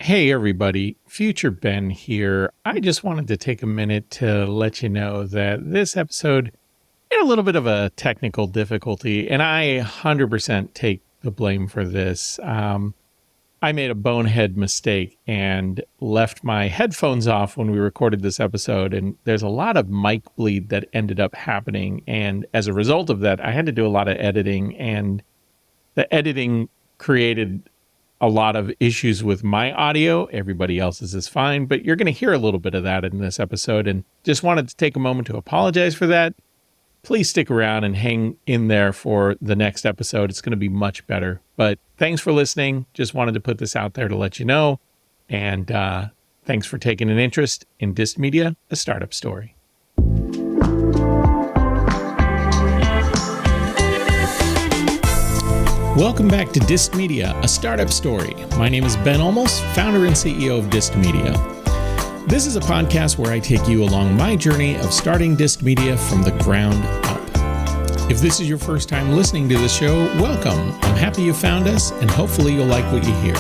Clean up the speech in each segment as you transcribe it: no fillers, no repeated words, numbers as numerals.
Hey everybody, Future Ben here. I just wanted to take a minute to let you know that this episode had a little bit of a technical difficulty, and I 100% take the blame for this. I made a bonehead mistake and left my headphones off when we recorded this episode, and there's a lot of mic bleed that ended up happening, and as a result of that, I had to do a lot of editing, and the editing created a lot of issues with my audio. Everybody else's is fine, but you're going to hear a little bit of that in this episode, and just wanted to take a moment to apologize for that. Please stick around and hang in there for the next episode. It's going to be much better. But thanks for listening. Just wanted to put this out there to let you know. And thanks for taking an interest in DissedMedia, a startup story. Welcome back to DissedMedia, a startup story. My name is Ben Olmos, founder and CEO of DissedMedia. This is a podcast where I take you along my journey of starting DissedMedia from the ground up. If this is your first time listening to the show, welcome. I'm happy you found us, and hopefully you'll like what you hear.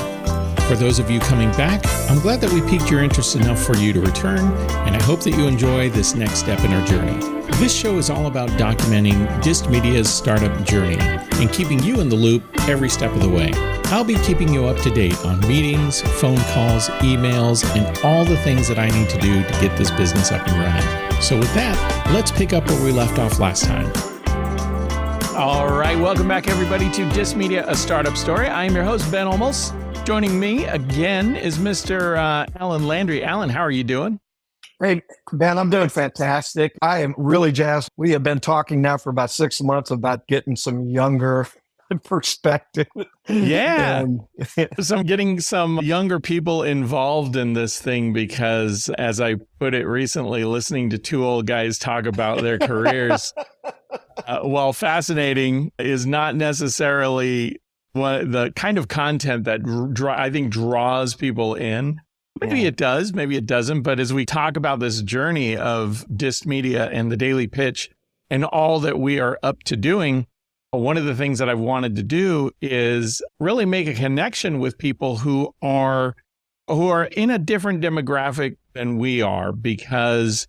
For those of you coming back, I'm glad that we piqued your interest enough for you to return, and I hope that you enjoy this next step in our journey. This show is all about documenting DissedMedia's startup journey and keeping you in the loop every step of the way. I'll be keeping you up to date on meetings, phone calls, emails, and all the things that I need to do to get this business up and running. So with that, let's pick up where we left off last time. All right, welcome back everybody to DissedMedia, a startup story. I am your host, Ben Olmos. Joining me again is Mr. Alan Landry. Alan, how are you doing? Hey, Ben, I'm doing fantastic. I am really jazzed. We have been talking now for about 6 months about getting some younger perspective. Yeah. So I'm getting some younger people involved in this thing because, as I put it recently, listening to two old guys talk about their careers, while fascinating, is not necessarily the kind of content that I think draws people in. Maybe it does, maybe it doesn't. But as we talk about this journey of DissedMedia and the daily pitch and all that we are up to doing, one of the things that I've wanted to do is really make a connection with people who are in a different demographic than we are, because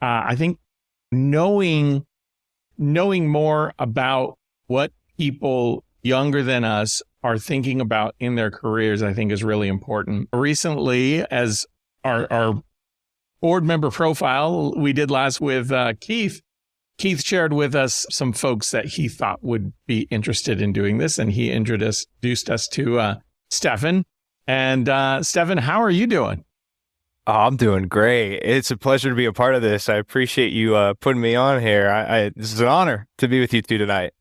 I think knowing more about what people younger than us are thinking about in their careers, I think is really important. Recently, as our board member profile we did last with Keith shared with us some folks that he thought would be interested in doing this, and he introduced us to Stefan. And Stefan, how are you doing? Oh, I'm doing great. It's a pleasure to be a part of this. I appreciate you putting me on here. This is an honor to be with you two tonight.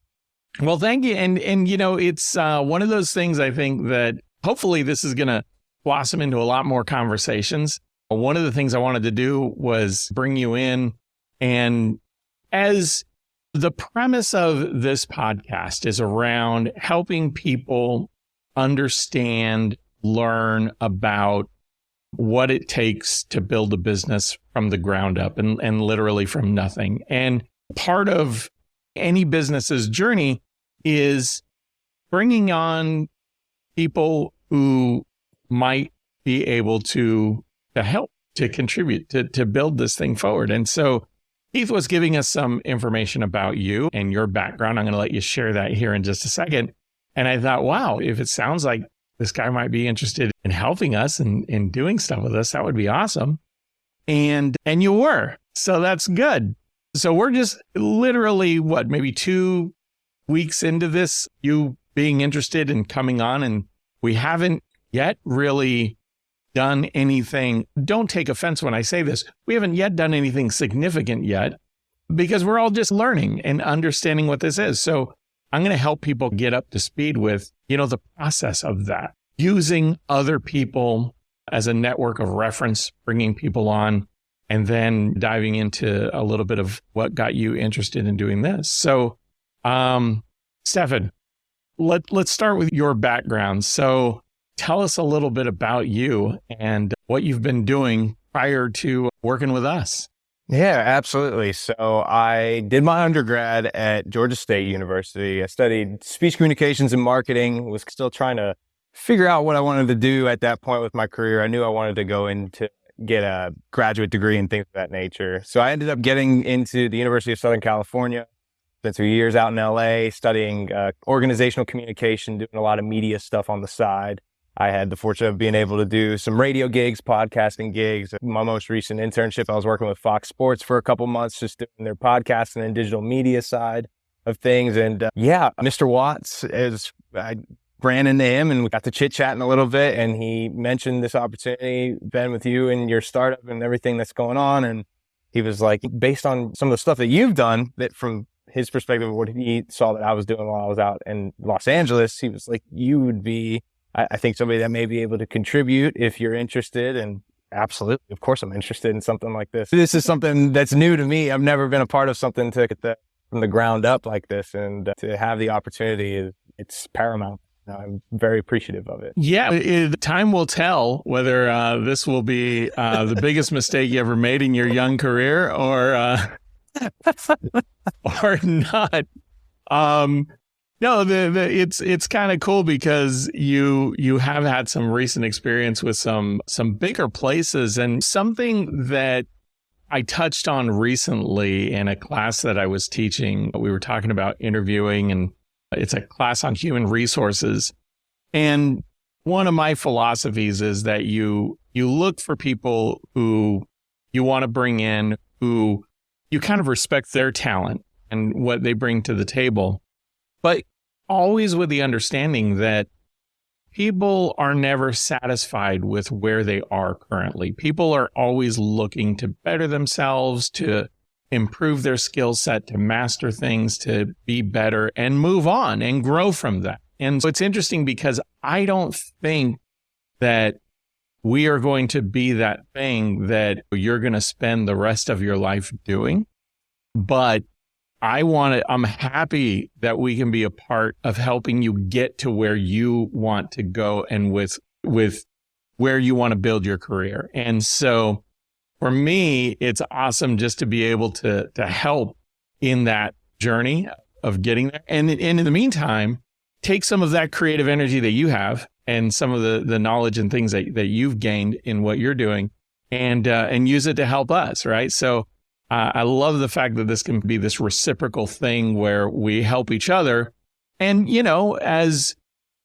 Well, thank you. And you know, it's one of those things I think that hopefully this is going to blossom into a lot more conversations. One of the things I wanted to do was bring you in, and as the premise of this podcast is around helping people understand, learn about what it takes to build a business from the ground up and literally from nothing. And part of any business's journey is bringing on people who might be able to help, to contribute, to build this thing forward. And so Keith was giving us some information about you and your background. I'm going to let you share that here in just a second. And I thought, wow, if it sounds like this guy might be interested in helping us and in doing stuff with us, that would be awesome. And you were. So that's good. So we're just literally, maybe 2 weeks into this, you being interested in coming on, and we haven't yet really done anything. Don't take offense when I say this. We haven't yet done anything significant yet, because we're all just learning and understanding what this is. So I'm going to help people get up to speed with, the process of that, using other people as a network of reference, bringing people on, and then diving into a little bit of what got you interested in doing this. So, Stefan, let's start with your background. So tell us a little bit about you and what you've been doing prior to working with us. Yeah, absolutely. So I did my undergrad at Georgia State University. I studied speech communications and marketing, was still trying to figure out what I wanted to do at that point with my career. I knew I wanted to go into get a graduate degree and things of that nature. So I ended up getting into the University of Southern California. Spent 2 years out in LA studying organizational communication, doing a lot of media stuff on the side. I had the fortune of being able to do some radio gigs, podcasting gigs. My most recent internship, I was working with Fox Sports for a couple months, just doing their podcasting and digital media side of things. And Mr. Watts, I ran into him and we got to chit-chatting a little bit, and he mentioned this opportunity, Ben, with you and your startup and everything that's going on. And he was like, based on some of the stuff that you've done, that from his perspective of what he saw that I was doing while I was out in Los Angeles, he was like, you would be, I think, somebody that may be able to contribute if you're interested. And absolutely, of course, I'm interested in something like this. This is something that's new to me. I've never been a part of something to get that from the ground up like this. And to have the opportunity, it's paramount. I'm very appreciative of it. Yeah, time will tell whether this will be the biggest mistake you ever made in your young career or not. No, it's kind of cool because you have had some recent experience with some bigger places, and something that I touched on recently in a class that I was teaching. We were talking about interviewing, and it's a class on human resources. And one of my philosophies is that you look for people who you want to bring in, who you kind of respect their talent and what they bring to the table, but always with the understanding that people are never satisfied with where they are currently. People are always looking to better themselves, to improve their skill set, to master things, to be better and move on and grow from that. And so it's interesting because I don't think that we are going to be that thing that you're going to spend the rest of your life doing. But I'm happy that we can be a part of helping you get to where you want to go and with where you want to build your career. And so for me, it's awesome just to be able to help in that journey of getting there. And in the meantime, take some of that creative energy that you have and some of the knowledge and things that you've gained in what you're doing and use it to help us, right? So I love the fact that this can be this reciprocal thing where we help each other. And, as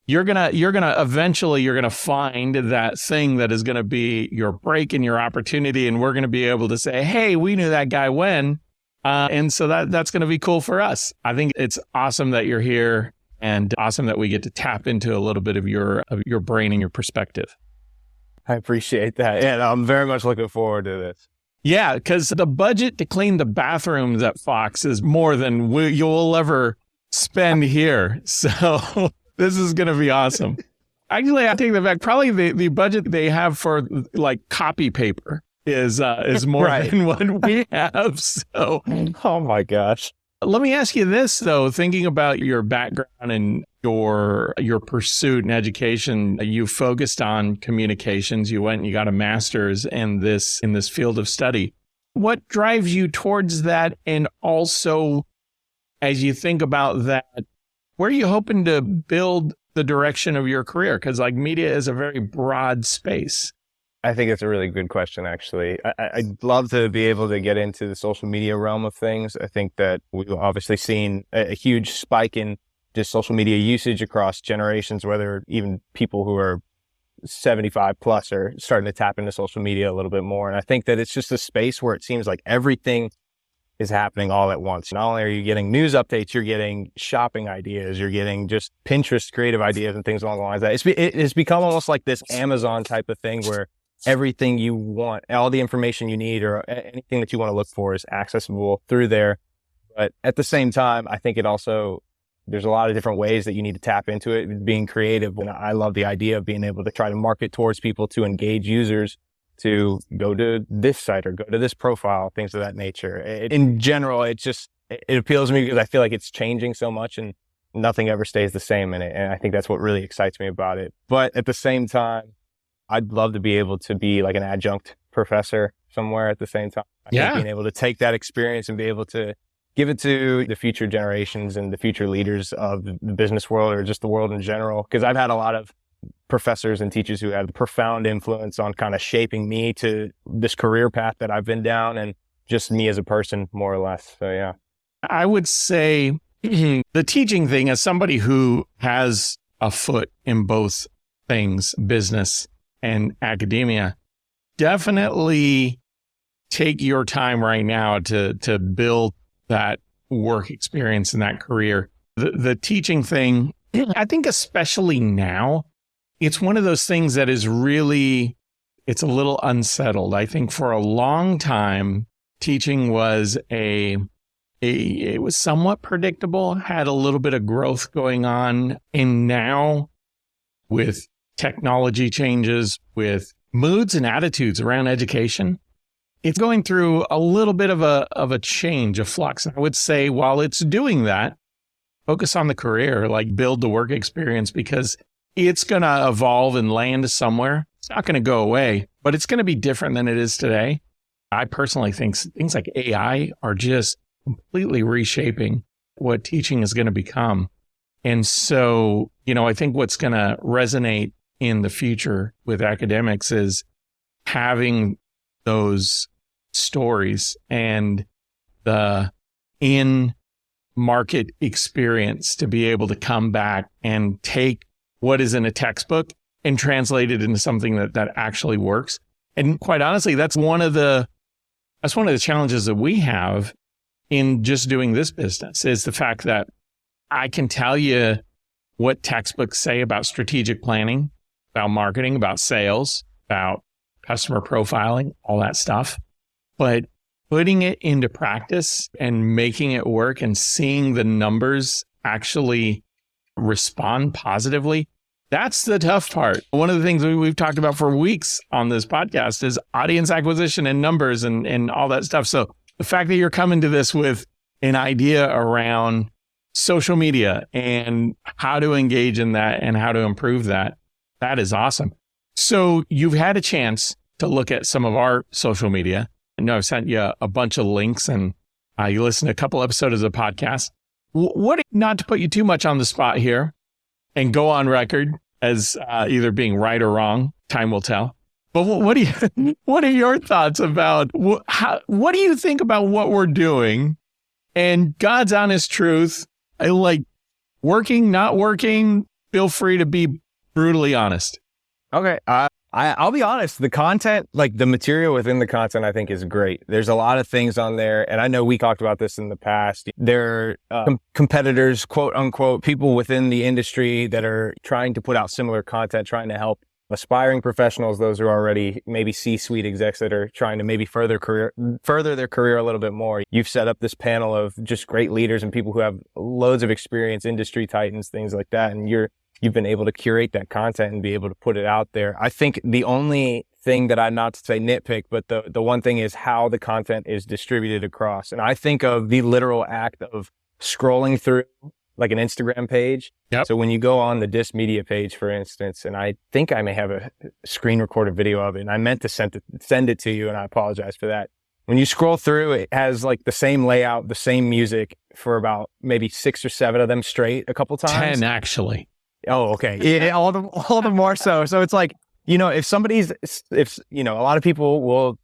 you're going to eventually find that thing that is going to be your break and your opportunity. And we're going to be able to say, hey, we knew that guy when. And so that's going to be cool for us. I think it's awesome that you're here and awesome that we get to tap into a little bit of your brain and your perspective. I appreciate that. And I'm very much looking forward to this. Yeah, because the budget to clean the bathrooms at Fox is more than you'll ever spend here. So this is going to be awesome. Actually, I take that back. Probably the budget they have for like copy paper is more than what we have. So, oh my gosh. Let me ask you this though, thinking about your background and your pursuit and education, you focused on communications. You went and you got a master's in this field of study. What drives you towards that? And also, as you think about that, where are you hoping to build the direction of your career? Because like media is a very broad space. I think it's a really good question, actually. I'd love to be able to get into the social media realm of things. I think that we've obviously seen a huge spike in just social media usage across generations, whether even people who are 75 plus are starting to tap into social media a little bit more. And I think that it's just a space where it seems like everything is happening all at once. Not only are you getting news updates, you're getting shopping ideas, you're getting just Pinterest creative ideas and things along the lines of that. It's become almost like this Amazon type of thing where everything you want, all the information you need or anything that you want to look for is accessible through there. But at the same time, I think there's a lot of different ways that you need to tap into it, being creative. And I love the idea of being able to try to market towards people, to engage users, to go to this site or go to this profile, things of that nature. In general, it appeals to me because I feel like it's changing so much and nothing ever stays the same in it. And I think that's what really excites me about it. But at the same time, I'd love to be able to be like an adjunct professor somewhere at the same time. I think being able to take that experience and be able to give it to the future generations and the future leaders of the business world or just the world in general. Because I've had a lot of professors and teachers who had profound influence on kind of shaping me to this career path that I've been down, and just me as a person, more or less. So, yeah. I would say the teaching thing, as somebody who has a foot in both things, business and academia, definitely take your time right now to build that work experience in that career. The teaching thing, I think especially now, it's one of those things that is really, it's a little unsettled. I think for a long time, teaching was it was somewhat predictable, had a little bit of growth going on. And now with technology changes, with moods and attitudes around education, it's going through a little bit of a change, a flux. I would say while it's doing that, focus on the career, like build the work experience, because it's going to evolve and land somewhere. It's not going to go away, but it's going to be different than it is today. I personally think things like AI are just completely reshaping what teaching is going to become. And so, I think what's going to resonate in the future with academics is having those stories and the in-market experience to be able to come back and take what is in a textbook and translate it into something that actually works. And quite honestly, that's one of the challenges that we have in just doing this business, is the fact that I can tell you what textbooks say about strategic planning, about marketing, about sales, about customer profiling, all that stuff. But putting it into practice and making it work and seeing the numbers actually respond positively, that's the tough part. One of the things we've talked about for weeks on this podcast is audience acquisition and numbers and all that stuff. So the fact that you're coming to this with an idea around social media and how to engage in that and how to improve that, that is awesome. So you've had a chance to look at some of our social media. I know I've sent you a bunch of links, and you listened to a couple episodes of the podcast. What, not to put you too much on the spot here and go on record as either being right or wrong, time will tell. But what are your thoughts about what do you think about what we're doing? And God's honest truth, like working, not working, feel free to be brutally honest. Okay. I'll be honest. The content, like the material within the content, I think is great. There's a lot of things on there. And I know we talked about this in the past. There are competitors, quote unquote, people within the industry that are trying to put out similar content, trying to help aspiring professionals, those who are already maybe C-suite execs that are trying to maybe further their career a little bit more. You've set up this panel of just great leaders and people who have loads of experience, industry titans, things like that. And you've been able to curate that content and be able to put it out there. I think the only thing that not to say nitpick, but the one thing is how the content is distributed across. And I think of the literal act of scrolling through like an Instagram page. Yep. So when you go on the DissedMedia page, for instance, and I think I may have a screen recorded video of it, and I meant to send it to you, and I apologize for that. When you scroll through, it has like the same layout, the same music for about maybe 6 or 7 of them straight a couple times. 10, actually. Oh, okay. Yeah, all the more so. So it's like, a lot of people will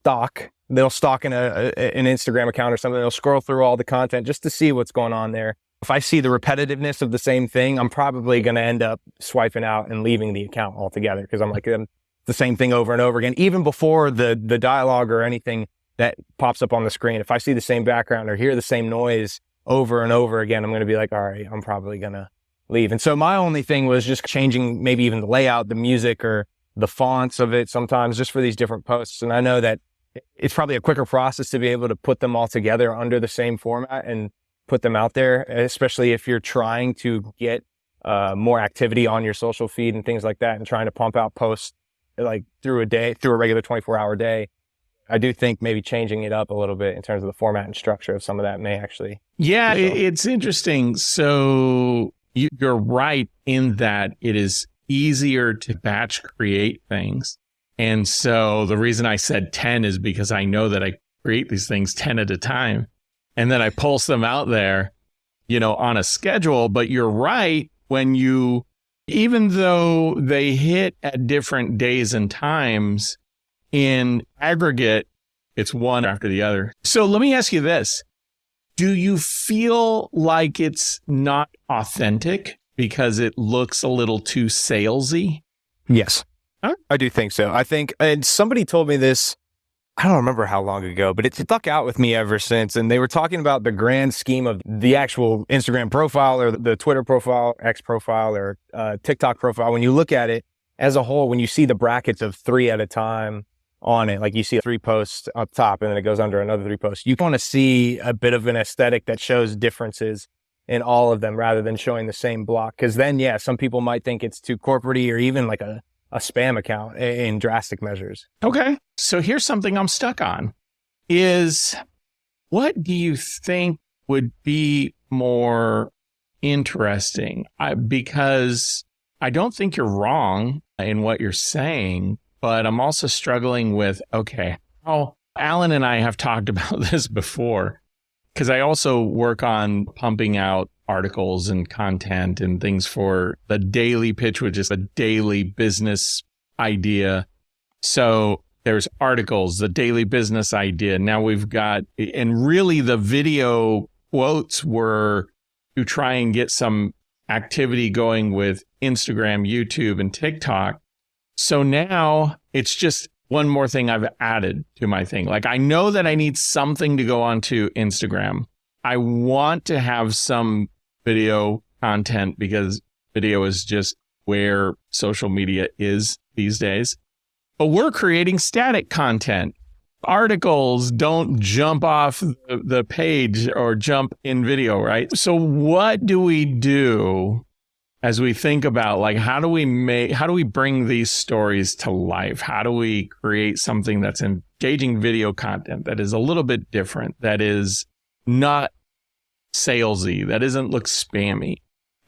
they'll stalk an Instagram account or something. They'll scroll through all the content just to see what's going on there. If I see the repetitiveness of the same thing, I'm probably going to end up swiping out and leaving the account altogether, because I'm like, the same thing over and over again, even before the dialogue or anything that pops up on the screen. If I see the same background or hear the same noise over and over again, I'm going to be like, all right, I'm probably going to leave. And so my only thing was just changing maybe even the layout, the music, or the fonts of it sometimes, just for these different posts. And I know that it's probably a quicker process to be able to put them all together under the same format and put them out there, especially if you're trying to get more activity on your social feed and things like that, and trying to pump out posts like through a regular 24-hour day. I do think maybe changing it up a little bit in terms of the format and structure of some of that may actually. Yeah, it's interesting. So you're right in that it is easier to batch create things. And so the reason I said 10 is because I know that I create these things 10 at a time, and then I pulse them out there, on a schedule. But you're right, when you even though they hit at different days and times, in aggregate, it's one after the other. So let me ask you this. Do you feel like it's not authentic because it looks a little too salesy? Yes, Huh? I do think so. I think, and somebody told me this, I don't remember how long ago, but it stuck out with me ever since. And they were talking about the grand scheme of the actual Instagram profile or the Twitter profile, X profile, or TikTok profile. When you look at it as a whole, when you see the brackets of 3 at a time on it, like you see 3 posts up top and then it goes under another 3 posts, you want to see a bit of an aesthetic that shows differences in all of them rather than showing the same block. Because then, yeah, some people might think it's too corporate-y or even like a spam account in drastic measures. Okay. So here's something I'm stuck on is what do you think would be more interesting? Because I don't think you're wrong in what you're saying, but I'm also struggling with, okay, Alan and I have talked about this before because I also work on pumping out articles and content and things for the daily pitch, which is a daily business idea. So there's articles, the daily business idea. Now we've got, and really the video quotes were to try and get some activity going with Instagram, YouTube, and TikTok. So now it's just one more thing I've added to my thing. Like I know that I need something to go onto Instagram. I want to have some video content because video is just where social media is these days. But we're creating static content. Articles don't jump off the page or jump in video, right? So what do we do as we think about like how do we bring these stories to life? How do we create something that's engaging video content that is a little bit different, that is not salesy, that doesn't look spammy?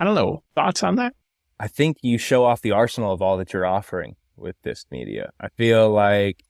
I don't know. Thoughts on that? I think you show off the arsenal of all that you're offering with DissedMedia. I feel like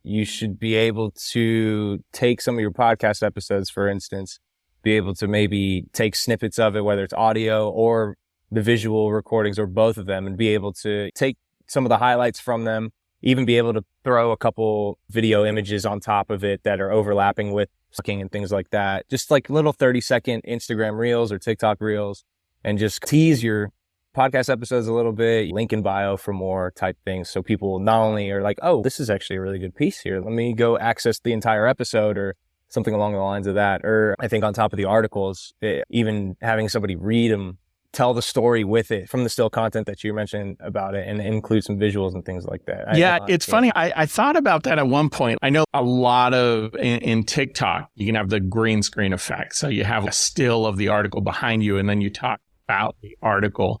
you should be able to take some of your podcast episodes, for instance, be able to maybe take snippets of it, whether it's audio or the visual recordings or both of them, and be able to take some of the highlights from them, even be able to throw a couple video images on top of it that are overlapping with looking and things like that. Just like little 30-second Instagram reels or TikTok reels, and just tease your podcast episodes a little bit, link in bio for more type things. So people not only are like, oh, this is actually a really good piece here, let me go access the entire episode or something along the lines of that. Or I think on top of the articles, even having somebody read them, tell the story with it from the still content that you mentioned about it, and include some visuals and things like that. It's funny. I thought about that at one point. I know a lot of in TikTok, you can have the green screen effect. So you have a still of the article behind you, and then you talk about the article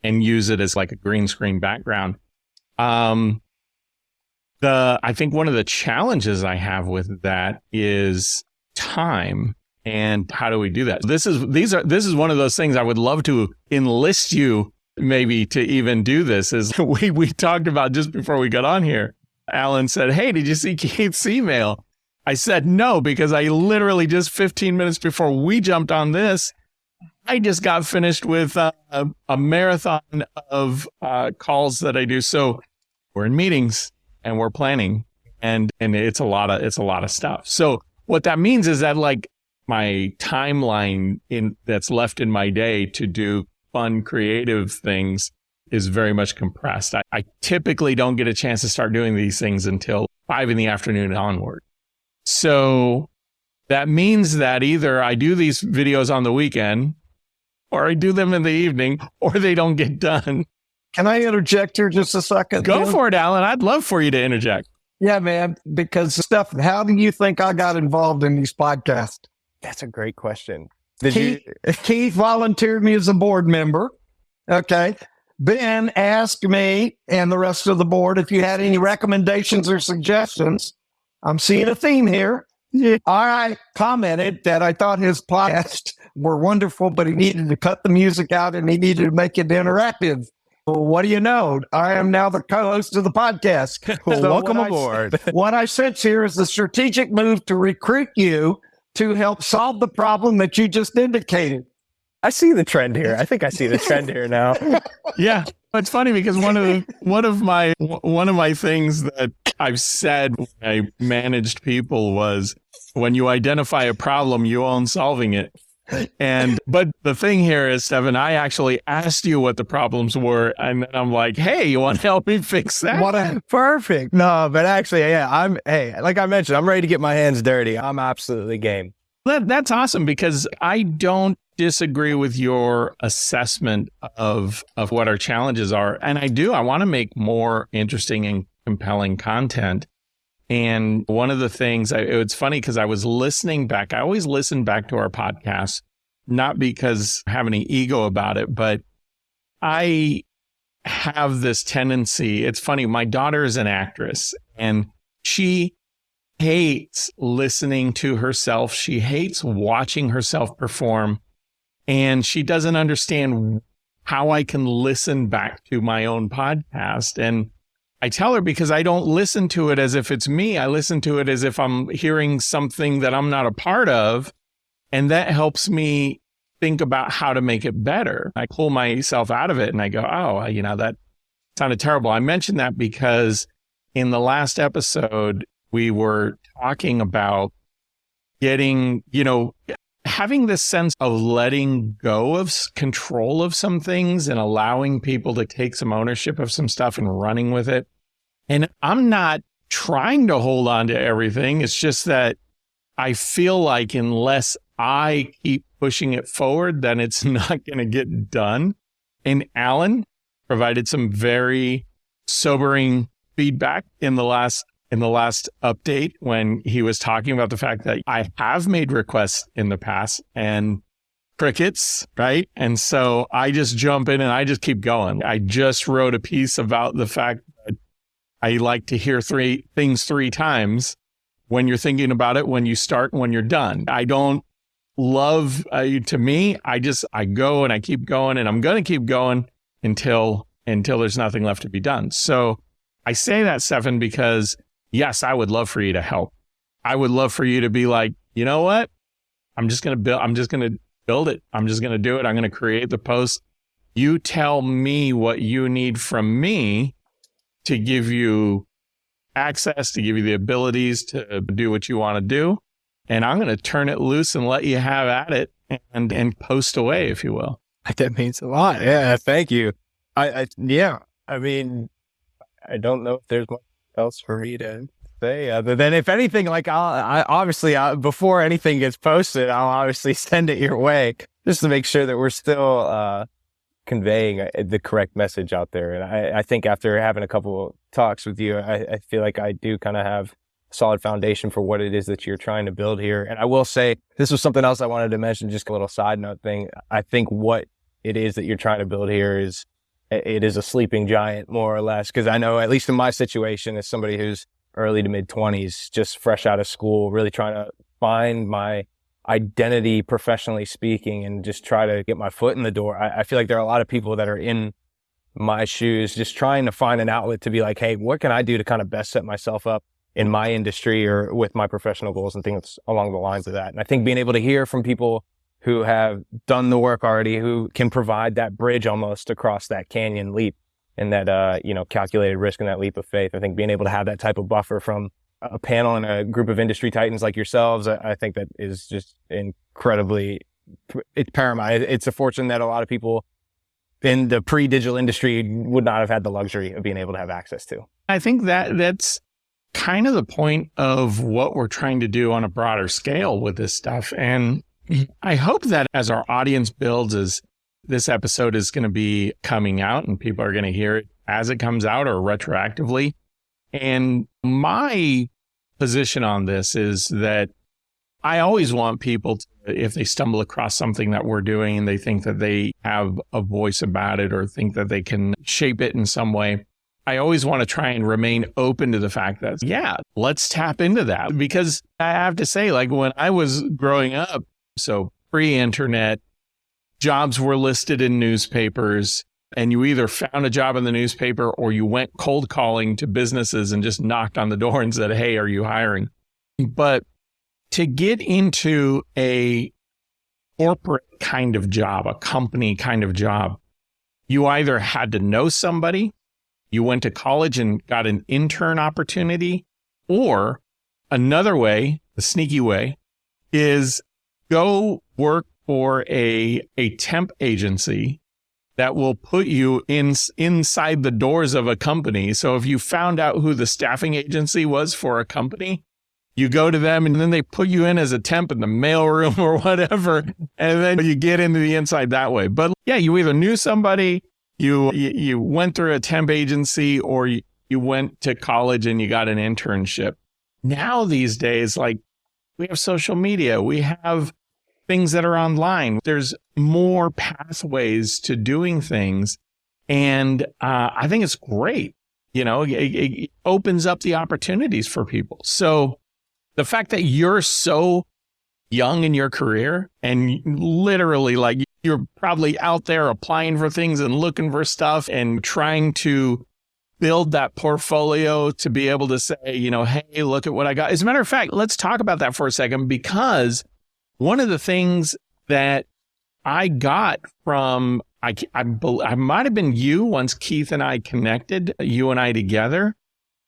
and use it as like a green screen background. I think one of the challenges I have with that is time. And how do we do that? This is one of those things I would love to enlist you maybe to even do this. Is we talked about just before we got on here. Alan said, "Hey, did you see Keith's email?" I said no, because I literally just 15 minutes before we jumped on this, I just got finished with a marathon of calls that I do. So we're in meetings and we're planning, and it's a lot of stuff. So what that means is that like my timeline that's left in my day to do fun, creative things is very much compressed. I typically don't get a chance to start doing these things until 5 p.m. onward. So that means that either I do these videos on the weekend, or I do them in the evening, or they don't get done. Can I interject here just a second? Go for it, Alan. I'd love for you to interject. Yeah, man, because Stefan, how do you think I got involved in these podcasts? That's a great question. Keith volunteered me as a board member. Okay. Ben asked me and the rest of the board if you had any recommendations or suggestions. I'm seeing a theme here. I commented that I thought his podcasts were wonderful, but he needed to cut the music out and he needed to make it interactive. Well, what do you know? I am now the co-host of the podcast. Well, So welcome what aboard. What I sense here is the strategic move to recruit you to help solve the problem that you just indicated. I see the trend here. I think I see the trend here now. Yeah. It's funny because one of my things that I've said when I managed people was, when you identify a problem, you own solving it. But the thing here is, Stefan, I actually asked you what the problems were, and then I'm like, hey, you want to help me fix that? Perfect. No, but actually, yeah, like I mentioned, I'm ready to get my hands dirty. I'm absolutely game. That's awesome, because I don't disagree with your assessment of what our challenges are. And I want to make more interesting and compelling content. And one of the things, it's funny because I was listening back. I always listen back to our podcast, not because I have any ego about it, but I have this tendency. It's funny. My daughter is an actress, and she hates listening to herself. She hates watching herself perform. And she doesn't understand how I can listen back to my own podcast. And I tell her, because I don't listen to it as if it's me. I listen to it as if I'm hearing something that I'm not a part of. And that helps me think about how to make it better. I pull myself out of it and I go, oh, that sounded terrible. I mentioned that because in the last episode, we were talking about getting, having this sense of letting go of control of some things and allowing people to take some ownership of some stuff and running with it. And I'm not trying to hold on to everything. It's just that I feel like unless I keep pushing it forward, then it's not going to get done. And Alan provided some very sobering feedback in the last update when he was talking about the fact that I have made requests in the past and crickets, right? And so I just jump in and I just keep going. I just wrote a piece about the fact that I like to hear three times when you're thinking about it, when you start, when you're done. I don't love, to me, I go and I keep going, and I'm going to keep going until there's nothing left to be done. So I say that, Stefan, because yes, I would love for you to help. I would love for you to be like, you know what? I'm just going to build it. I'm just going to do it. I'm going to create the post. You tell me what you need from me to give you access, to give you the abilities to do what you want to do. And I'm going to turn it loose and let you have at it and post away, if you will. That means a lot. Yeah. Thank you. I mean, I don't know if there's much else for me to say other than, if anything, like before anything gets posted, I'll obviously send it your way just to make sure that we're still conveying the correct message out there. And I think after having a couple of talks with you, I feel like I do kind of have a solid foundation for what it is that you're trying to build here. And I will say, this was something else I wanted to mention, just a little side note thing. I think what it is that you're trying to build here is a sleeping giant, more or less, because I know, at least in my situation, as somebody who's early to mid 20s, just fresh out of school, really trying to find my identity professionally speaking and just try to get my foot in the door. I feel like there are a lot of people that are in my shoes, just trying to find an outlet to be like, hey, what can I do to kind of best set myself up in my industry or with my professional goals and things along the lines of that. And I think being able to hear from people who have done the work already, who can provide that bridge almost across that canyon leap and that, calculated risk and that leap of faith. I think being able to have that type of buffer from a panel and a group of industry titans like yourselves, I think that is just incredibly, it's paramount. It's a fortune that a lot of people in the pre-digital industry would not have had the luxury of being able to have access to. I think that's kind of the point of what we're trying to do on a broader scale with this stuff. And I hope that as our audience builds, as this episode is going to be coming out and people are going to hear it as it comes out or retroactively. And my position on this is that I always want people to, if they stumble across something that we're doing and they think that they have a voice about it or think that they can shape it in some way, I always want to try and remain open to the fact that, yeah, let's tap into that. Because I have to say, like when I was growing up, so pre-internet, jobs were listed in newspapers and you either found a job in the newspaper or you went cold calling to businesses and just knocked on the door and said, hey, are you hiring? But to get into a corporate kind of job, a company kind of job, you either had to know somebody, you went to college and got an intern opportunity, or another way, the sneaky way, is go work for a temp agency that will put you inside the doors of a company. So if you found out who the staffing agency was for a company, you go to them and then they put you in as a temp in the mailroom or whatever, and then you get into the inside that way. But yeah, you either knew somebody, you went through a temp agency, or you went to college and you got an internship. Now these days, like, we have social media, we have things that are online. There's more pathways to doing things. And I think it's great. It opens up the opportunities for people. So the fact that you're so young in your career and literally, like, you're probably out there applying for things and looking for stuff and trying to build that portfolio to be able to say, hey, look at what I got. As a matter of fact, let's talk about that for a second, because one of the things that I got from, I might have been you once Keith and I connected, you and I together,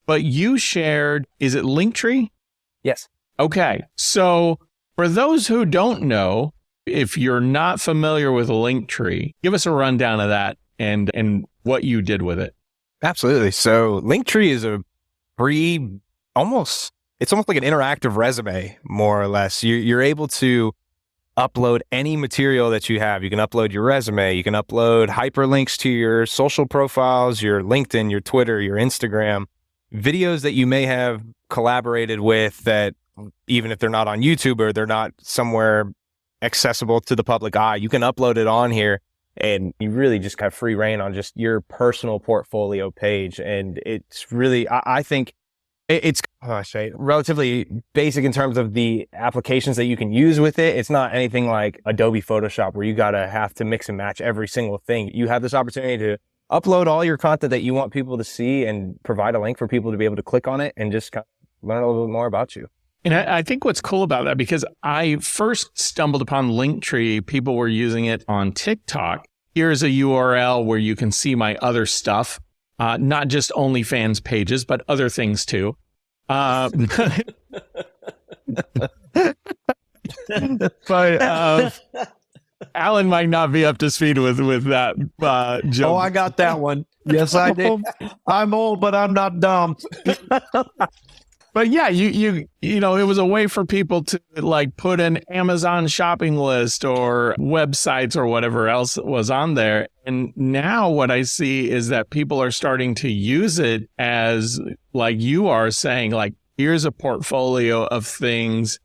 but you shared, is it Linktree? Yes. Okay. So for those who don't know, if you're not familiar with Linktree, give us a rundown of that and what you did with it. Absolutely. So Linktree is it's almost like an interactive resume, more or less. You're able to upload any material that you have. You can upload your resume. You can upload hyperlinks to your social profiles, your LinkedIn, your Twitter, your Instagram, videos that you may have collaborated with that, even if they're not on YouTube or they're not somewhere accessible to the public eye, you can upload it on here, and you really just have free reign on just your personal portfolio page. And it's really, I think it's relatively basic in terms of the applications that you can use with it. It's not anything like Adobe Photoshop where you have to mix and match every single thing. You have this opportunity to upload all your content that you want people to see and provide a link for people to be able to click on it and just kind of learn a little bit more about you. And I think what's cool about that, because I first stumbled upon Linktree, people were using it on TikTok. Here's a URL where you can see my other stuff, not just OnlyFans pages, but other things too. But Alan might not be up to speed with that joke. Oh, I got that one. Yes, I did. I'm old, but I'm not dumb. But yeah, you know, it was a way for people to like put an Amazon shopping list or websites or whatever else was on there. And now what I see is that people are starting to use it as, like you are saying, like, here's a portfolio of things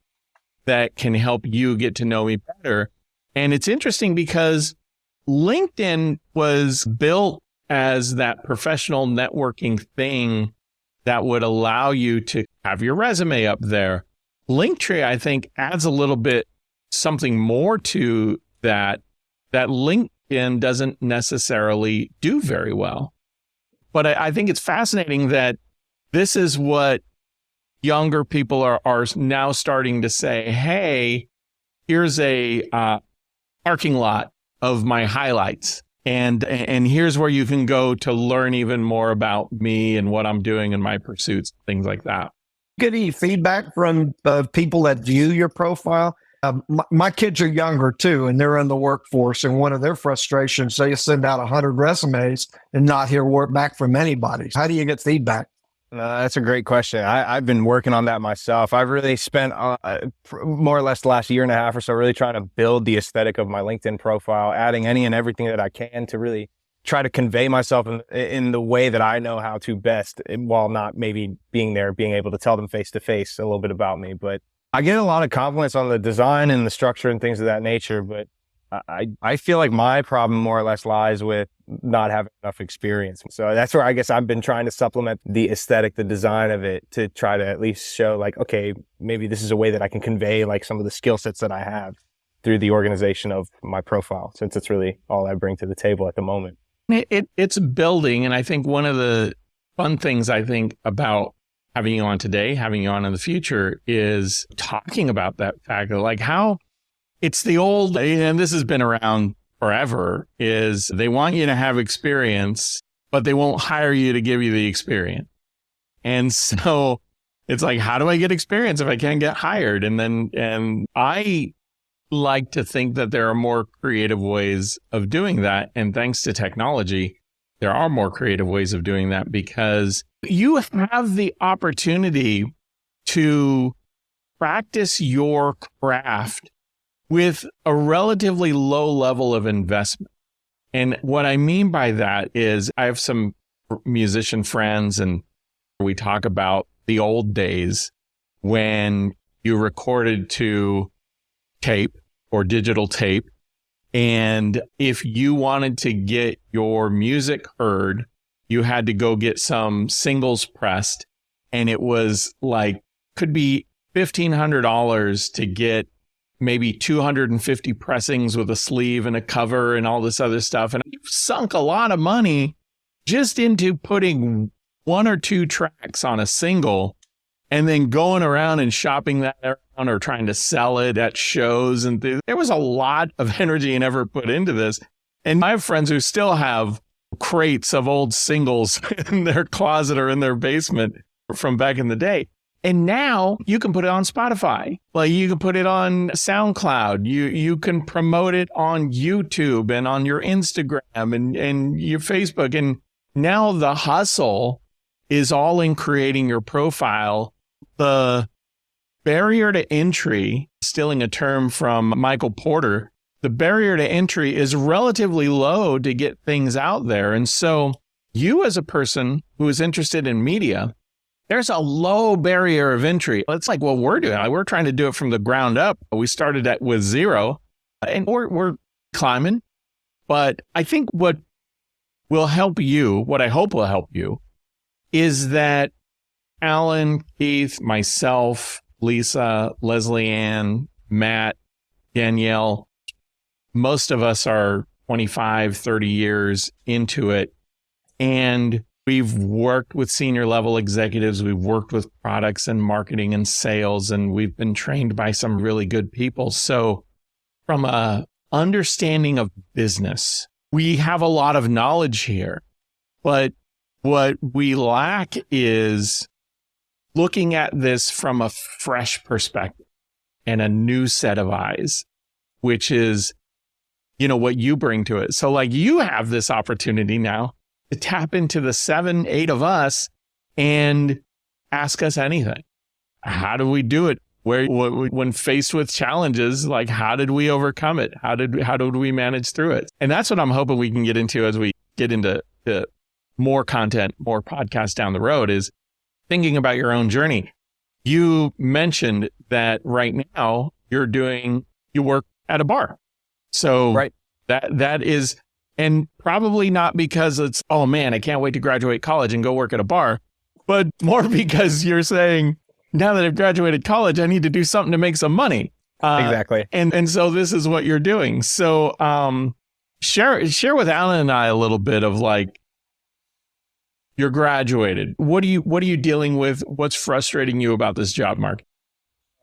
that can help you get to know me better. And it's interesting because LinkedIn was built as that professional networking thing that would allow you to have your resume up there. Linktree, I think, adds a little bit something more to that LinkedIn doesn't necessarily do very well. But I think it's fascinating that this is what younger people are now starting to say, hey, here's a parking lot of my highlights. And here's where you can go to learn even more about me and what I'm doing in my pursuits, things like that. Get any feedback from people that view your profile? My kids are younger too, and they're in the workforce. And one of their frustrations, they send out 100 resumes and not hear word back from anybody. How do you get feedback? That's a great question. I've been working on that myself. I've really spent more or less the last year and a half or so really trying to build the aesthetic of my LinkedIn profile, adding any and everything that I can to really try to convey myself in the way that I know how to best, while not maybe being able to tell them face to face a little bit about me. But I get a lot of compliments on the design and the structure and things of that nature. But I feel like my problem more or less lies with not having enough experience. So that's where I guess I've been trying to supplement the aesthetic, the design of it, to try to at least show like, okay, maybe this is a way that I can convey like some of the skill sets that I have through the organization of my profile, since it's really all I bring to the table at the moment. It's building. And I think one of the fun things I think about having you on today, having you on in the future, is talking about that fact of like how it's the old, and this has been around forever is they want you to have experience, but they won't hire you to give you the experience. And so it's like, how do I get experience if I can't get hired? And I like to think that there are more creative ways of doing that. And thanks to technology, there are more creative ways of doing that because you have the opportunity to practice your craft with a relatively low level of investment. And what I mean by that is I have some musician friends and we talk about the old days when you recorded to tape or digital tape. And if you wanted to get your music heard, you had to go get some singles pressed. And it was like, could be $1,500 to get maybe 250 pressings with a sleeve and a cover and all this other stuff. And you've sunk a lot of money just into putting one or two tracks on a single and then going around and shopping that around or trying to sell it at shows. And there was a lot of energy and effort put into this. And I have friends who still have crates of old singles in their closet or in their basement from back in the day. And now you can put it on Spotify. Like you can put it on SoundCloud. You can promote it on YouTube and on your Instagram and your Facebook. And now the hustle is all in creating your profile. The barrier to entry, stealing a term from Michael Porter, the barrier to entry is relatively low to get things out there. And so you as a person who is interested in media, there's a low barrier of entry. It's like what we're doing. We're trying to do it from the ground up. We started with zero and we're climbing. But I think what will help you, what I hope will help you, is that Alan, Keith, myself, Lisa, Leslie Ann, Matt, Danielle, most of us are 25, 30 years into it. And we've worked with senior level executives. We've worked with products and marketing and sales, and we've been trained by some really good people. So from a understanding of business, we have a lot of knowledge here, but what we lack is looking at this from a fresh perspective and a new set of eyes, which is, what you bring to it. So like you have this opportunity now to tap into the 7, 8 of us and ask us anything. How do we do it? When faced with challenges, like how did we overcome it? How did we manage through it? And that's what I'm hoping we can get into as we get into more content, more podcasts down the road, is thinking about your own journey. You mentioned that right now you work at a bar. So right. that is, and probably not because it's, oh man, I can't wait to graduate college and go work at a bar, but more because you're saying, now that I've graduated college, I need to do something to make some money. Exactly. And so this is what you're doing. So share with Alan and I a little bit of like, you're graduated. What are you dealing with? What's frustrating you about this job market?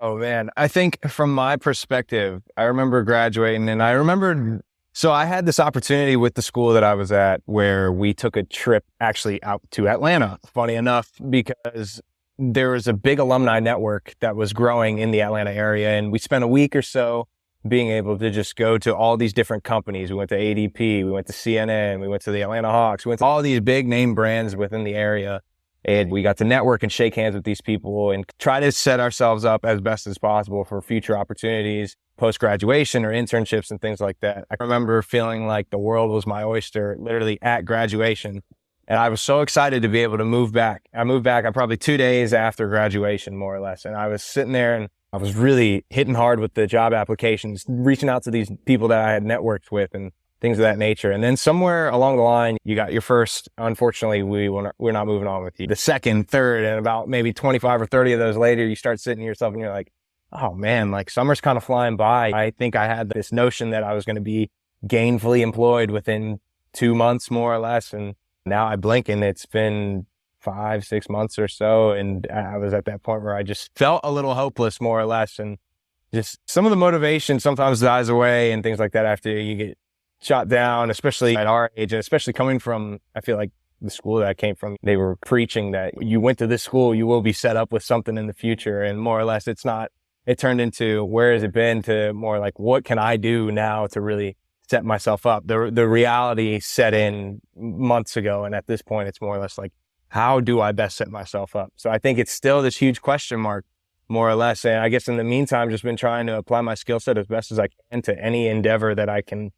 Oh man, I think from my perspective, I remember graduating and so I had this opportunity with the school that I was at where we took a trip actually out to Atlanta, funny enough, because there was a big alumni network that was growing in the Atlanta area. And we spent a week or so being able to just go to all these different companies. We went to ADP, we went to CNN, we went to the Atlanta Hawks, we went to all these big name brands within the area. And we got to network and shake hands with these people and try to set ourselves up as best as possible for future opportunities, post-graduation or internships and things like that. I remember feeling like the world was my oyster, literally at graduation. And I was so excited to be able to move back. I moved back probably 2 days after graduation, more or less. And I was sitting there and I was really hitting hard with the job applications, reaching out to these people that I had networked with and things of that nature. And then somewhere along the line, you got your first, unfortunately, we're not moving on with you. The second, third, and about maybe 25 or 30 of those later, you start sitting to yourself and you're like, oh man, like summer's kind of flying by. I think I had this notion that I was going to be gainfully employed within 2 months, more or less. And now I blink and it's been 5, 6 months or so. And I was at that point where I just felt a little hopeless, more or less. And just some of the motivation sometimes dies away and things like that after you get shot down, especially at our age, and especially coming from, I feel like the school that I came from, they were preaching that you went to this school, you will be set up with something in the future. And more or less, it's not, it turned into where has it been to more like, what can I do now to really set myself up? The reality set in months ago. And at this point, it's more or less like, how do I best set myself up? So I think it's still this huge question mark, more or less. And I guess in the meantime, just been trying to apply my skill set as best as I can to any endeavor that I can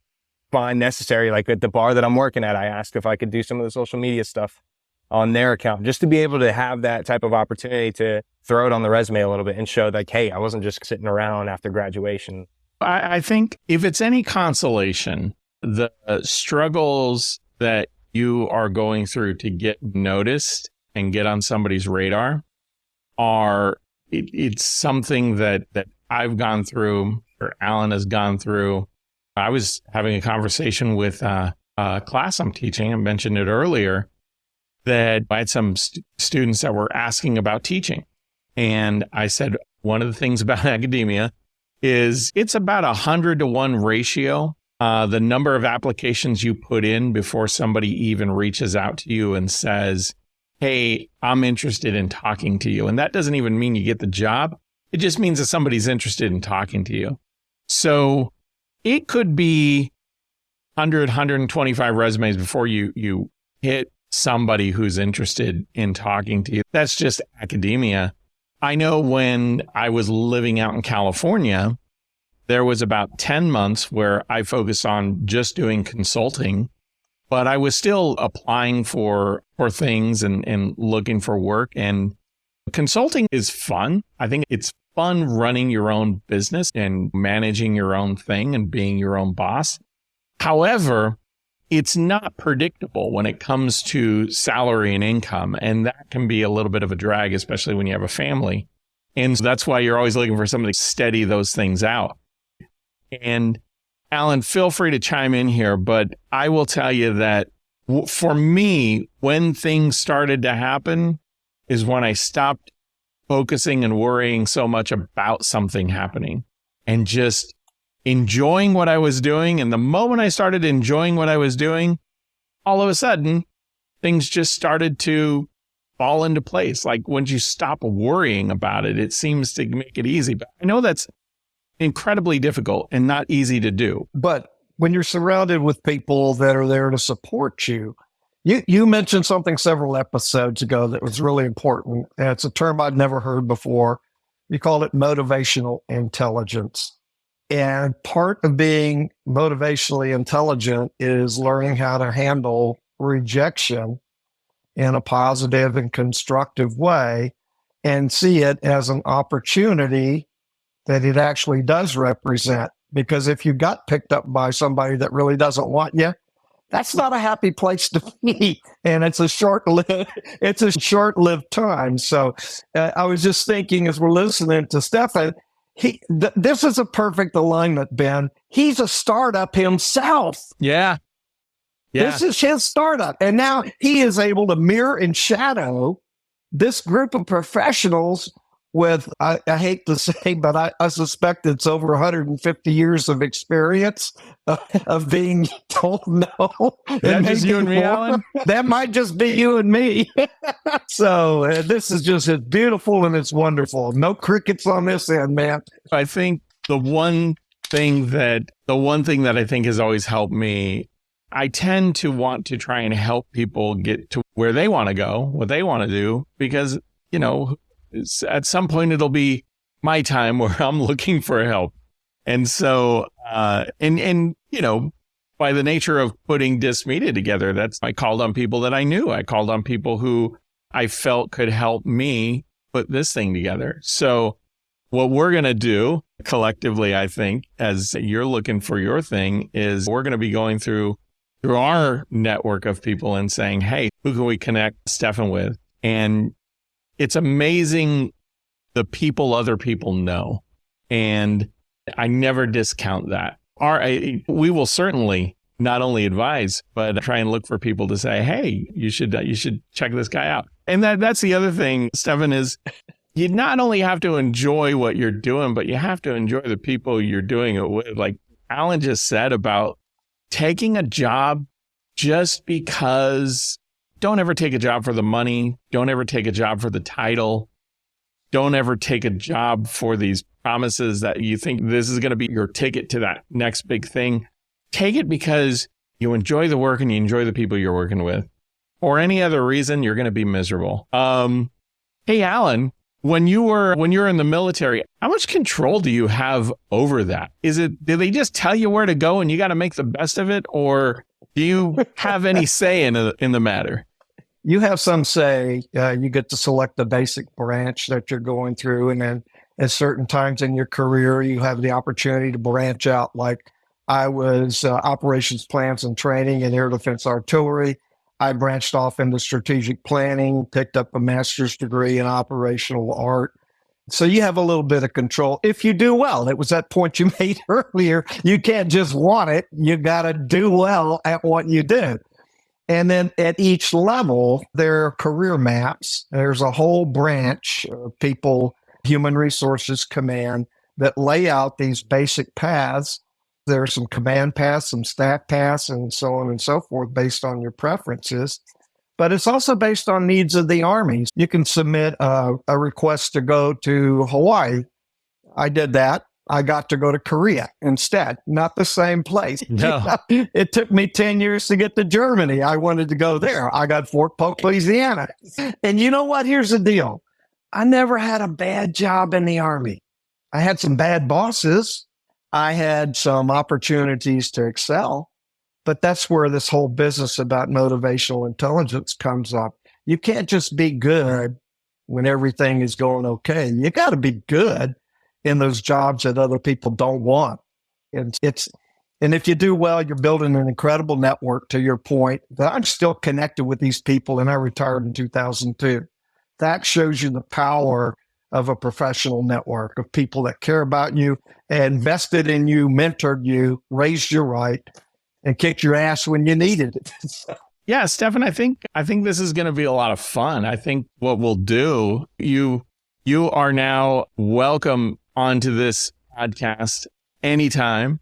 find necessary. Like at the bar that I'm working at, I asked if I could do some of the social media stuff on their account, just to be able to have that type of opportunity to throw it on the resume a little bit and show like, hey, I wasn't just sitting around after graduation. I think if it's any consolation, the struggles that you are going through to get noticed and get on somebody's radar it's something that I've gone through, or Alan has gone through. I was having a conversation with a class I'm teaching. I mentioned it earlier, that I had some students that were asking about teaching. And I said, one of the things about academia is it's about 100-to-1 ratio. The number of applications you put in before somebody even reaches out to you and says, hey, I'm interested in talking to you. And that doesn't even mean you get the job. It just means that somebody's interested in talking to you. So it could be 100, 125 resumes before you hit somebody who's interested in talking to you. That's just academia. I know when I was living out in California, there was about 10 months where I focused on just doing consulting, but I was still applying for things and looking for work. And consulting is fun. I think it's fun running your own business and managing your own thing and being your own boss. However, it's not predictable when it comes to salary and income. And that can be a little bit of a drag, especially when you have a family. And so that's why you're always looking for somebody to steady those things out. And Alan, feel free to chime in here, but I will tell you that for me, when things started to happen is when I stopped focusing and worrying so much about something happening and just enjoying what I was doing. And the moment I started enjoying what I was doing, all of a sudden, things just started to fall into place. Like once you stop worrying about it, it seems to make it easy. But I know that's incredibly difficult and not easy to do. But when you're surrounded with people that are there to support you, you mentioned something several episodes ago that was really important. And it's a term I'd never heard before. You call it motivational intelligence. And part of being motivationally intelligent is learning how to handle rejection in a positive and constructive way and see it as an opportunity that it actually does represent. Because if you got picked up by somebody that really doesn't want you, that's not a happy place to be. And it's a short-lived time. So I was just thinking as we're listening to Stefan, this is a perfect alignment, Ben. He's a startup himself. Yeah. This is his startup. And now he is able to mirror and shadow this group of professionals with, I hate to say, but I suspect it's over 150 years of experience of being told no. Is that just you and me, Alan? That might just be you and me. So this is just it's beautiful and it's wonderful. No crickets on this end, man. I think the one thing that I think has always helped me, I tend to want to try and help people get to where they want to go, what they want to do, because, at some point it'll be my time where I'm looking for help. And so, by the nature of putting DissedMedia together, I called on people that I knew. I called on people who I felt could help me put this thing together. So what we're going to do collectively, I think, as you're looking for your thing, is we're going to be going through our network of people and saying, hey, who can we connect Stefan with? And it's amazing the people other people know. And I never discount that. We will certainly not only advise, but try and look for people to say, hey, you should check this guy out. And that's the other thing, Stefan, is you not only have to enjoy what you're doing, but you have to enjoy the people you're doing it with. Like Alan just said about taking a job just because. Don't ever take a job for the money. Don't ever take a job for the title. Don't ever take a job for these promises that you think this is going to be your ticket to that next big thing. Take it because you enjoy the work and you enjoy the people you're working with. Or any other reason, you're going to be miserable. Hey, Alan, when you were in the military, how much control do you have over that? Do they just tell you where to go and you got to make the best of it? Or do you have any say in the matter? You have some say. You get to select the basic branch that you're going through. And then at certain times in your career, you have the opportunity to branch out. Like I was operations plans and training in air defense artillery. I branched off into strategic planning, picked up a master's degree in operational art. So you have a little bit of control if you do well. It was that point you made earlier. You can't just want it. You got to do well at what you do. And then at each level, there are career maps. There's a whole branch of people, human resources command, that lay out these basic paths. There are some command paths, some staff paths, and so on and so forth based on your preferences. But it's also based on needs of the Army. You can submit a request to go to Hawaii. I did that. I got to go to Korea instead, not the same place. No. It took me 10 years to get to Germany. I wanted to go there. I got Fort Polk, Louisiana. And you know what? Here's the deal. I never had a bad job in the Army. I had some bad bosses. I had some opportunities to excel. But that's where this whole business about motivational intelligence comes up. You can't just be good when everything is going okay. You got to be good in those jobs that other people don't want. And if you do well, you're building an incredible network, to your point, that I'm still connected with these people, and I retired in 2002. That shows you the power of a professional network of people that care about you, invested in you, mentored you, raised you right, and kicked your ass when you needed it. Yeah, Stefan, I think this is going to be a lot of fun. I think what we'll do, you are now welcome onto this podcast anytime.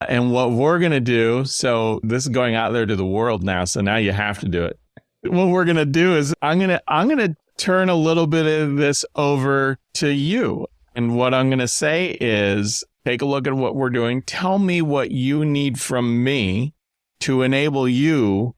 And what we're going to do, so this is going out there to the world now, so now you have to do it. What we're going to do is I'm going to turn a little bit of this over to you. And what I'm going to say is take a look at what we're doing. Tell me what you need from me to enable you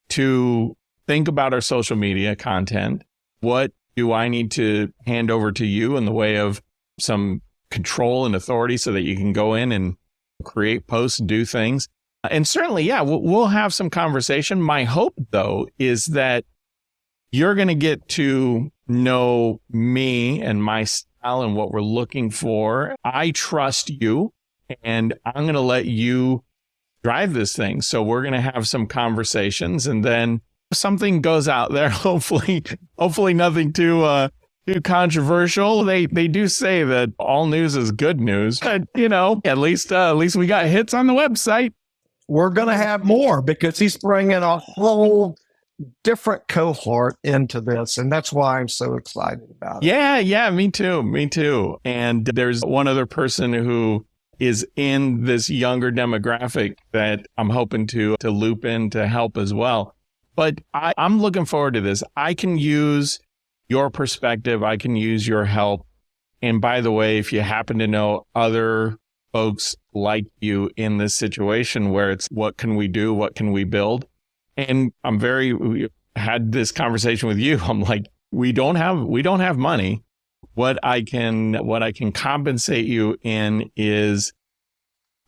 to think about our social media content. What do I need to hand over to you in the way of some control and authority so that you can go in and create posts, do things? And certainly, yeah, we'll have some conversation. My hope, though, is that you're going to get to know me and my style and what we're looking for. I trust you, and I'm going to let you drive this thing. So we're going to have some conversations, and then something goes out there. Hopefully nothing too controversial. They do say that all news is good news. But, at least we got hits on the website. We're going to have more because he's bringing a whole different cohort into this. And that's why I'm so excited about it. Yeah, me too. And there's one other person who is in this younger demographic that I'm hoping to loop in to help as well. But I'm looking forward to this. I can use your perspective. I can use your help. And by the way, if you happen to know other folks like you in this situation where it's what can we do? What can we build? And we had this conversation with you. I'm like, we don't have money. What I can compensate you in is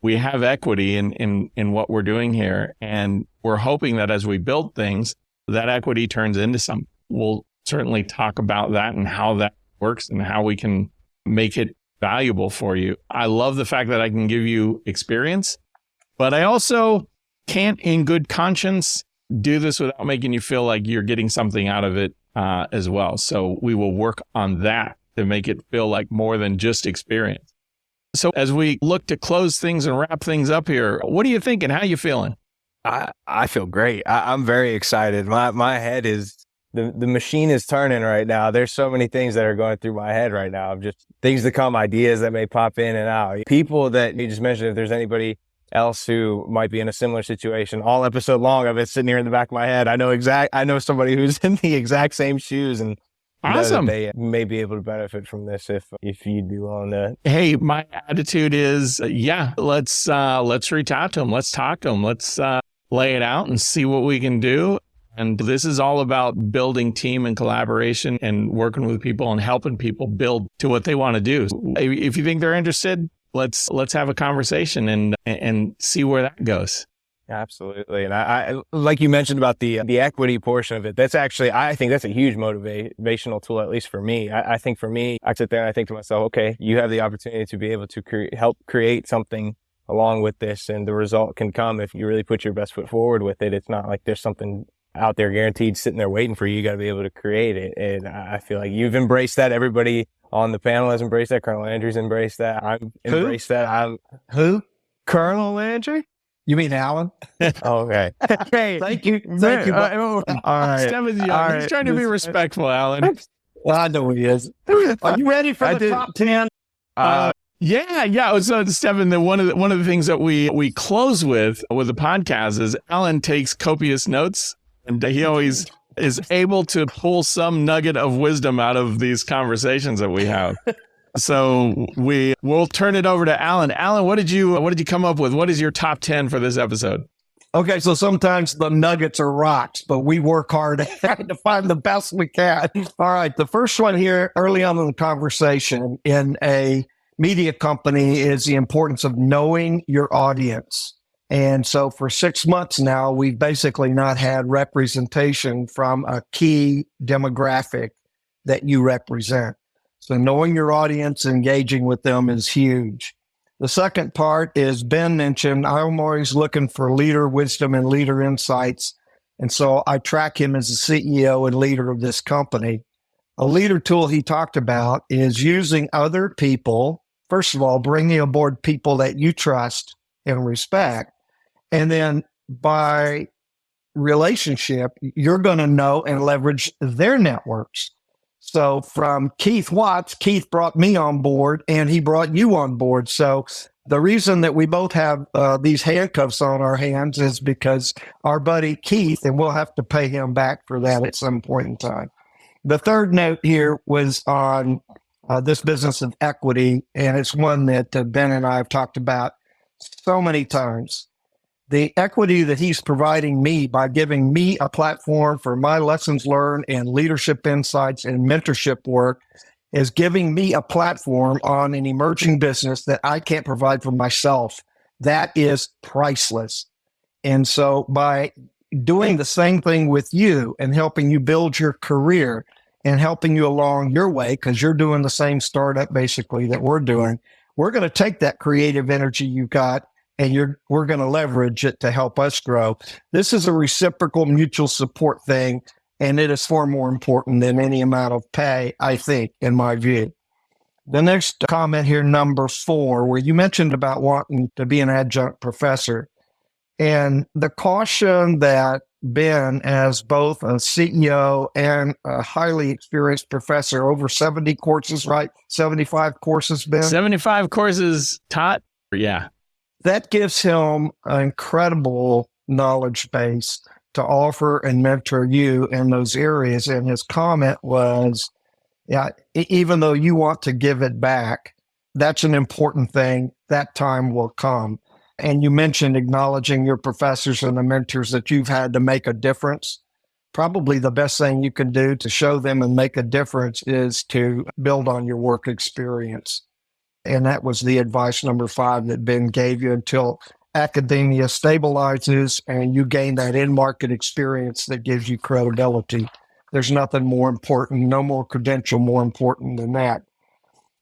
we have equity in what we're doing here. And we're hoping that as we build things, that equity turns into something. We'll certainly talk about that and how that works and how we can make it valuable for you. I love the fact that I can give you experience, but I also can't in good conscience do this without making you feel like you're getting something out of it as well. So we will work on that to make it feel like more than just experience. So as we look to close things and wrap things up here, what are you thinking? How are you feeling? I feel great. I'm very excited. My head is, the machine is turning right now. There's so many things that are going through my head right now. Just things to come, ideas that may pop in and out. People that you just mentioned, if there's anybody else who might be in a similar situation. All episode long, I've been sitting here in the back of my head. I know somebody who's in the exact same shoes and know that Awesome. they may be able to benefit from this if you'd be willing to. Hey, my attitude is, let's reach out to them. Let's talk to them. Let's lay it out and see what we can do. And this is all about building team and collaboration and working with people and helping people build to what they want to do. If you think they're interested, let's have a conversation and see where that goes. Absolutely. And I like you mentioned about the equity portion of it. That's actually, I think that's a huge motivational tool, at least for me. I think for me, I sit there and I think to myself, okay, you have the opportunity to be able to help create something along with this, and the result can come if you really put your best foot forward with it. It's not like there's something out there guaranteed sitting there waiting for you. You got to be able to create it. And I feel like you've embraced that. Everybody on the panel has embraced that. Colonel Landry's embraced that. I've embraced that. Who? Colonel Landry? You mean Alan? Okay. Hey, thank you. Thank you. All right. Stefan's young. All He's right. trying to be respectful, Alan. Well, I know he is. Are you ready for the top 10? Yeah. So, Stefan, one of the things that we close with the podcast is Alan takes copious notes, and he always is able to pull some nugget of wisdom out of these conversations that we have. So we'll turn it over to Alan. Alan, what did you come up with? What is your top 10 for this episode? Okay, so sometimes the nuggets are rocks, but we work hard to find the best we can. All right, the first one here early on in the conversation in a media company is the importance of knowing your audience. And so for 6 months now, we've basically not had representation from a key demographic that you represent. So knowing your audience, engaging with them is huge. The second part is Ben mentioned, I'm always looking for leader wisdom and leader insights. And so I track him as the CEO and leader of this company. A leader tool he talked about is using other people. First of all, bringing aboard people that you trust and respect. And then by relationship, you're going to know and leverage their networks. So from Keith Watts, Keith brought me on board and he brought you on board. So the reason that we both have these handcuffs on our hands is because our buddy Keith, and we'll have to pay him back for that at some point in time. The third note here was on this business of equity, and it's one that Ben and I have talked about so many times. The equity that he's providing me by giving me a platform for my lessons learned and leadership insights and mentorship work is giving me a platform on an emerging business that I can't provide for myself. That is priceless. And so by doing the same thing with you and helping you build your career and helping you along your way, because you're doing the same startup basically that we're doing, we're going to take that creative energy you got and we're going to leverage it to help us grow. This is a reciprocal mutual support thing, and it is far more important than any amount of pay, I think, in my view. The next comment here, number 4, where you mentioned about wanting to be an adjunct professor, and the caution that Ben, as both a CEO and a highly experienced professor, over 70 courses, right? 75 courses, Ben? 75 courses taught. Yeah. That gives him an incredible knowledge base to offer and mentor you in those areas. And his comment was, yeah, even though you want to give it back, that's an important thing. That time will come. And you mentioned acknowledging your professors and the mentors that you've had to make a difference. Probably the best thing you can do to show them and make a difference is to build on your work experience. And that was the advice number 5 that Ben gave you until academia stabilizes and you gain that in-market experience that gives you credibility. There's nothing more important, no more credential more important than that.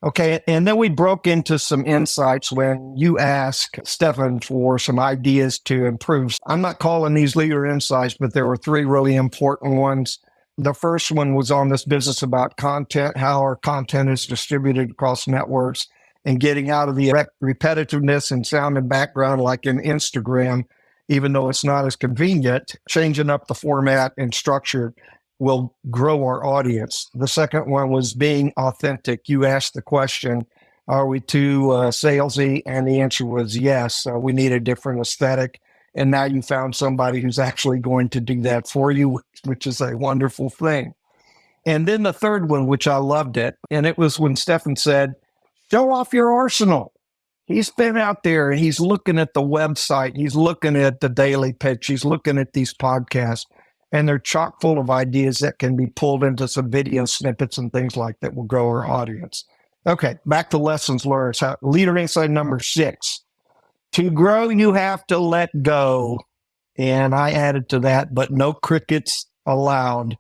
Okay, and then we broke into some insights when you asked Stefan for some ideas to improve. I'm not calling these leader insights, but there were 3 really important ones. The first one was on this business about content, how our content is distributed across networks, and getting out of the repetitiveness and sound and background like in Instagram, even though it's not as convenient, changing up the format and structure will grow our audience. The second one was being authentic. You asked the question, Are we too salesy? And the answer was yes. We need a different aesthetic. And now you found somebody who's actually going to do that for you, which is a wonderful thing. And then the third one, which I loved it, and it was when Stefan said, show off your arsenal. He's been out there and he's looking at the website. He's looking at the daily pitch. He's looking at these podcasts, and they're chock full of ideas that can be pulled into some video snippets and things like that will grow our audience. Okay, back to lessons learned. Leader insight number 6. To grow, you have to let go. And I added to that, but no crickets allowed.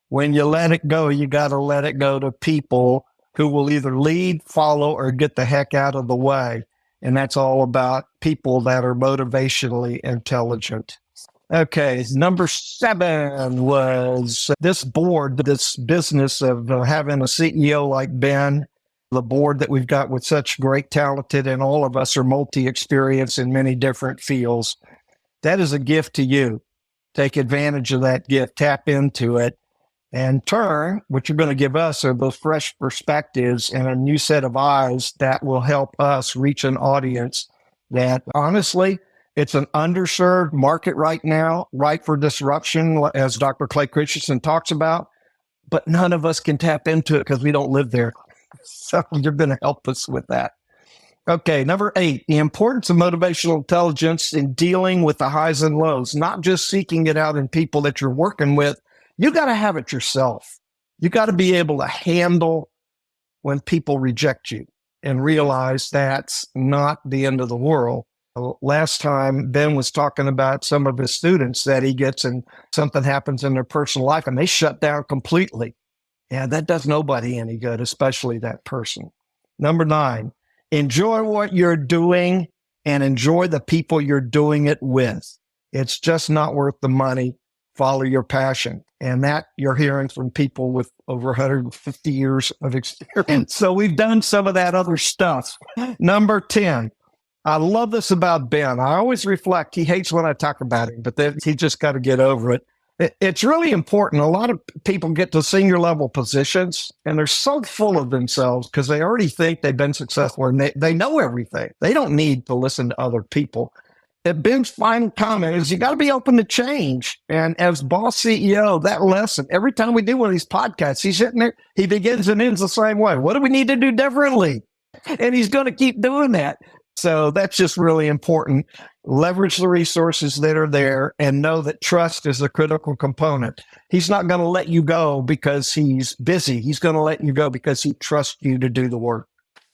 When you let it go, you got to let it go to people who will either lead, follow, or get the heck out of the way. And that's all about people that are motivationally intelligent. Okay, number 7 was this board, this business of having a CEO like Ben, the board that we've got with such great talented, and all of us are multi-experienced in many different fields. That is a gift to you. Take advantage of that gift, tap into it, and turn, what you're going to give us are those fresh perspectives and a new set of eyes that will help us reach an audience that, honestly, it's an underserved market right now, ripe for disruption, as Dr. Clay Christensen talks about, but none of us can tap into it because we don't live there. So you're going to help us with that. Okay, number 8, the importance of motivational intelligence in dealing with the highs and lows, not just seeking it out in people that you're working with. You got to have it yourself. You got to be able to handle when people reject you and realize that's not the end of the world. Last time, Ben was talking about some of his students that he gets and something happens in their personal life and they shut down completely. Yeah, that does nobody any good, especially that person. Number 9, enjoy what you're doing and enjoy the people you're doing it with. It's just not worth the money. Follow your passion. And that you're hearing from people with over 150 years of experience. So we've done some of that other stuff. Number 10, I love this about Ben. I always reflect. He hates when I talk about him, but then he just got to get over it. It's really important. A lot of people get to senior level positions and they're so full of themselves because they already think they've been successful and they know everything. They don't need to listen to other people. Ben's final comment is you got to be open to change. And as boss CEO, that lesson, every time we do one of these podcasts, he's sitting there, he begins and ends the same way. What do we need to do differently? And he's going to keep doing that. So that's just really important. Leverage the resources that are there and know that trust is a critical component. He's not going to let you go because he's busy. He's going to let you go because he trusts you to do the work.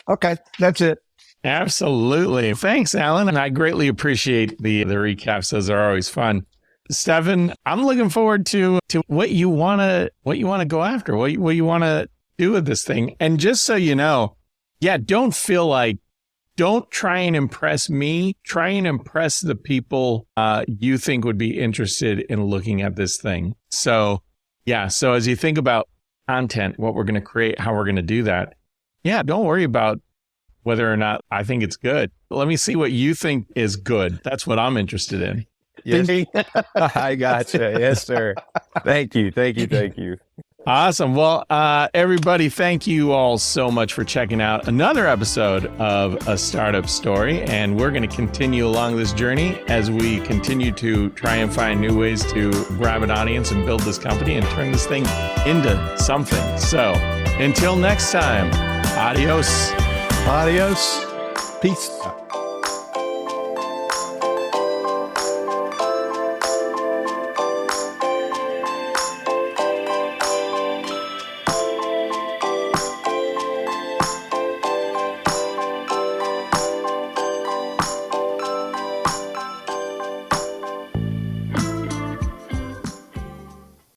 Okay, that's it. Absolutely. Thanks, Alan. And I greatly appreciate the recaps. Those are always fun. Stefan, I'm looking forward to what you want to go after, what you want to do with this thing. And just so you know, don't feel like, don't try and impress me. Try and impress the people you think would be interested in looking at this thing. So as you think about content, what we're going to create, how we're going to do that, don't worry about whether or not I think it's good. Let me see what you think is good. That's what I'm interested in. Yes. I gotcha. Yes, sir. Thank you. Awesome. Well, everybody, thank you all so much for checking out another episode of A Startup Story. And we're going to continue along this journey as we continue to try and find new ways to grab an audience and build this company and turn this thing into something. So until next time, adios. Adios. Peace.